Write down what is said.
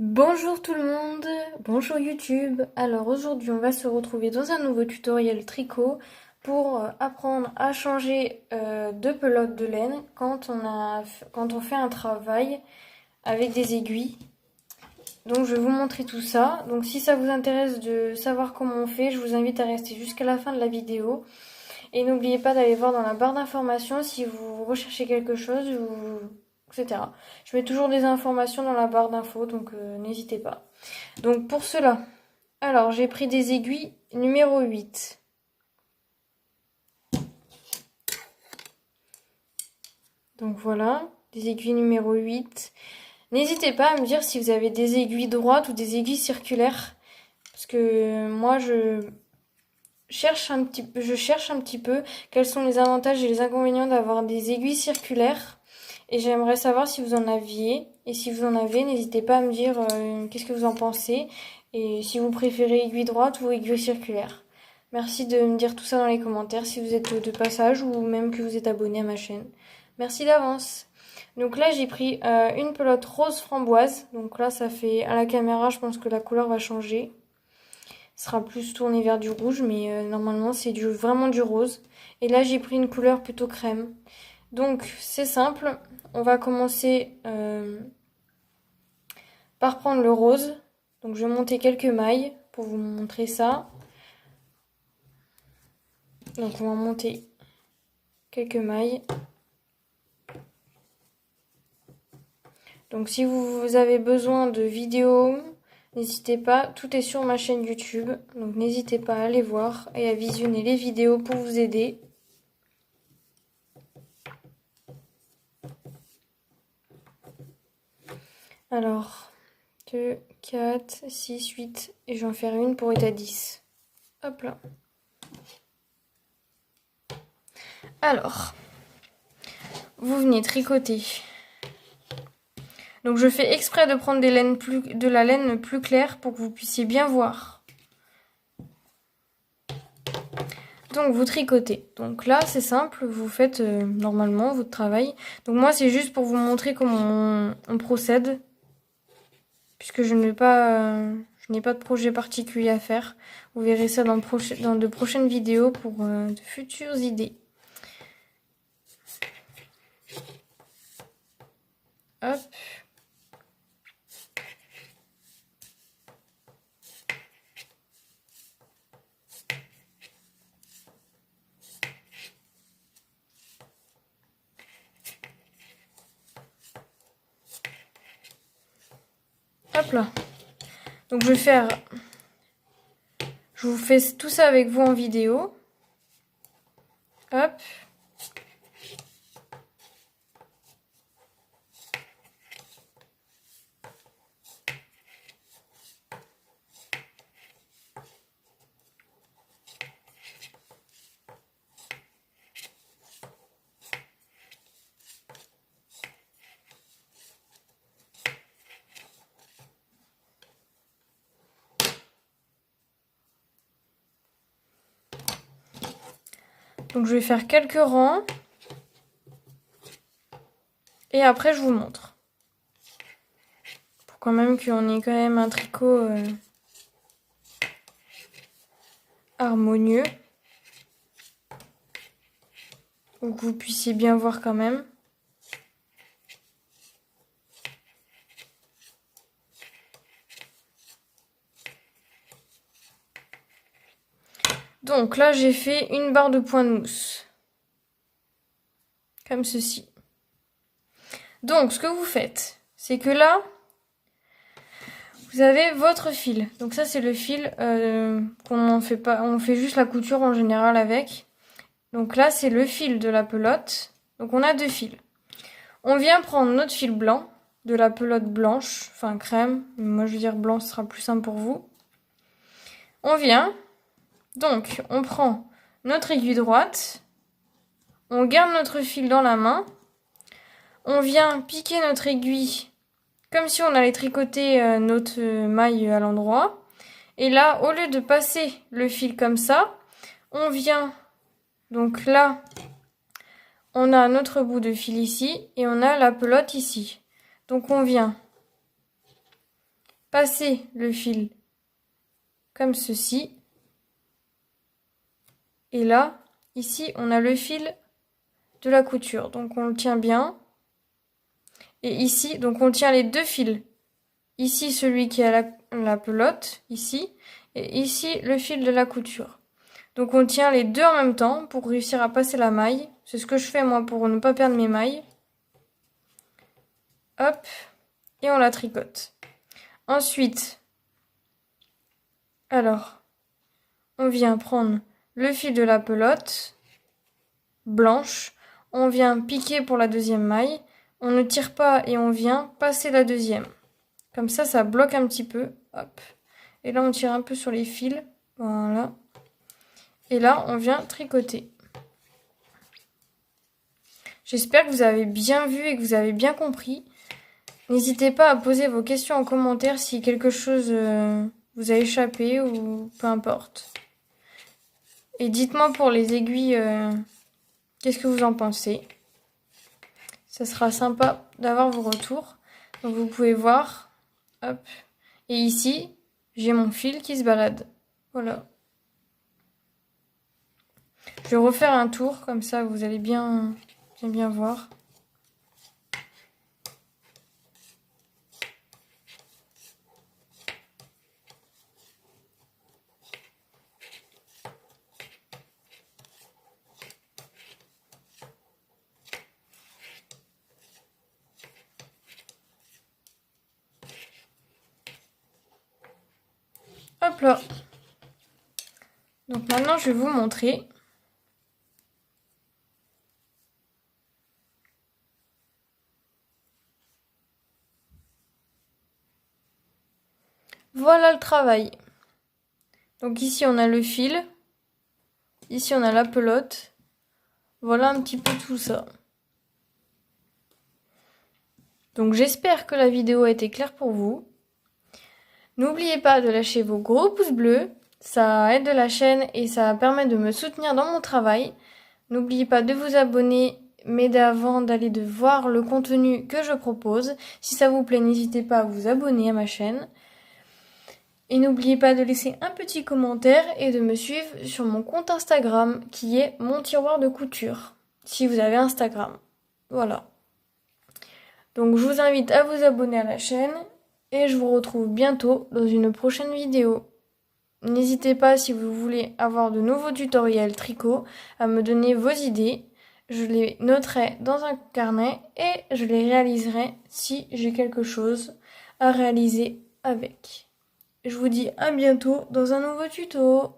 Bonjour tout le monde, bonjour YouTube. Alors aujourd'hui on va se retrouver dans un nouveau tutoriel tricot pour apprendre à changer de pelote de laine quand on fait un travail avec des aiguilles. Donc je vais vous montrer tout ça. Donc si ça vous intéresse de savoir comment on fait, je vous invite à rester jusqu'à la fin de la vidéo. Et n'oubliez pas d'aller voir dans la barre d'informations si vous recherchez quelque chose etc. Je mets toujours des informations dans la barre d'infos, donc n'hésitez pas. Donc pour cela, alors j'ai pris des aiguilles numéro 8. Donc voilà, des aiguilles numéro 8. N'hésitez pas à me dire si vous avez des aiguilles droites ou des aiguilles circulaires. Parce que moi je cherche un petit peu quels sont les avantages et les inconvénients d'avoir des aiguilles circulaires. Et j'aimerais savoir si vous en aviez. Et si vous en avez, n'hésitez pas à me dire qu'est-ce que vous en pensez. Et si vous préférez aiguille droite ou aiguille circulaire. Merci de me dire tout ça dans les commentaires si vous êtes de passage ou même que vous êtes abonné à ma chaîne. Merci d'avance. Donc là j'ai pris une pelote rose framboise. Donc là ça fait à la caméra, je pense que la couleur va changer. Ce sera plus tourné vers du rouge, mais normalement c'est vraiment du rose. Et là j'ai pris une couleur plutôt crème. Donc c'est simple, on va commencer par prendre le rose. Donc je vais monter quelques mailles pour vous montrer ça. Donc on va monter quelques mailles. Donc si vous avez besoin de vidéos, n'hésitez pas, tout est sur ma chaîne YouTube. Donc n'hésitez pas à aller voir et à visionner les vidéos pour vous aider. Alors, 2, 4, 6, 8 et je vais en faire une pour être à 10. Hop là. Alors, vous venez tricoter. Donc je fais exprès de prendre de la laine plus claire pour que vous puissiez bien voir. Donc vous tricotez. Donc là c'est simple, vous faites normalement votre travail. Donc moi c'est juste pour vous montrer comment on procède. Puisque je n'ai pas de projet particulier à faire. Vous verrez ça dans de prochaines vidéos pour de futures idées. Hop. Hop là. Donc je vous fais tout ça avec vous en vidéo. Hop. Donc je vais faire quelques rangs. Et après je vous montre. Pour quand même qu'on ait quand même un tricot harmonieux. Pour que vous puissiez bien voir quand même. Donc là j'ai fait une barre de point de mousse. Comme ceci. Donc ce que vous faites, c'est que là, vous avez votre fil. Donc ça c'est le fil qu'on fait pas, on fait juste la couture en général avec. Donc là c'est le fil de la pelote. Donc on a deux fils. On vient prendre notre fil blanc de la pelote blanche, enfin crème. Moi je veux dire blanc, ce sera plus simple pour vous. On vient, donc on prend notre aiguille droite. On garde notre fil dans la main. On vient piquer notre aiguille comme si on allait tricoter notre maille à l'endroit. Et là, au lieu de passer le fil comme ça, on vient, donc là, on a notre bout de fil ici et on a la pelote ici. Donc on vient passer le fil comme ceci. Et là, ici, on a le fil de la couture. Donc on le tient bien. Et ici, donc on tient les deux fils. Ici, celui qui a la pelote, ici. Et ici, le fil de la couture. Donc on tient les deux en même temps pour réussir à passer la maille. C'est ce que je fais moi pour ne pas perdre mes mailles. Hop. Et on la tricote. Ensuite, alors, on vient prendre le fil de la pelote blanche. On vient piquer pour la deuxième maille. On ne tire pas et on vient passer la deuxième. Comme ça bloque un petit peu. Hop. Et là, on tire un peu sur les fils. Voilà. Et là, on vient tricoter. J'espère que vous avez bien vu et que vous avez bien compris. N'hésitez pas à poser vos questions en commentaire si quelque chose vous a échappé ou peu importe. Et dites-moi pour les aiguilles, qu'est-ce que vous en pensez. Ça sera sympa d'avoir vos retours. Donc vous pouvez voir. Hop. Et ici, j'ai mon fil qui se balade. Voilà. Je vais refaire un tour, comme ça vous allez bien voir. Hop là. Donc maintenant, je vais vous montrer. Voilà le travail. Donc ici, on a le fil. Ici, on a la pelote. Voilà un petit peu tout ça. Donc j'espère que la vidéo a été claire pour vous. N'oubliez pas de lâcher vos gros pouces bleus. Ça aide la chaîne et ça permet de me soutenir dans mon travail. N'oubliez pas de vous abonner, mais d'avant d'aller de voir le contenu que je propose. Si ça vous plaît, n'hésitez pas à vous abonner à ma chaîne. Et n'oubliez pas de laisser un petit commentaire et de me suivre sur mon compte Instagram qui est mon tiroir de couture. Si vous avez Instagram. Voilà. Donc je vous invite à vous abonner à la chaîne et je vous retrouve bientôt dans une prochaine vidéo. N'hésitez pas si vous voulez avoir de nouveaux tutoriels tricot à me donner vos idées. Je les noterai dans un carnet et je les réaliserai si j'ai quelque chose à réaliser avec. Je vous dis à bientôt dans un nouveau tuto.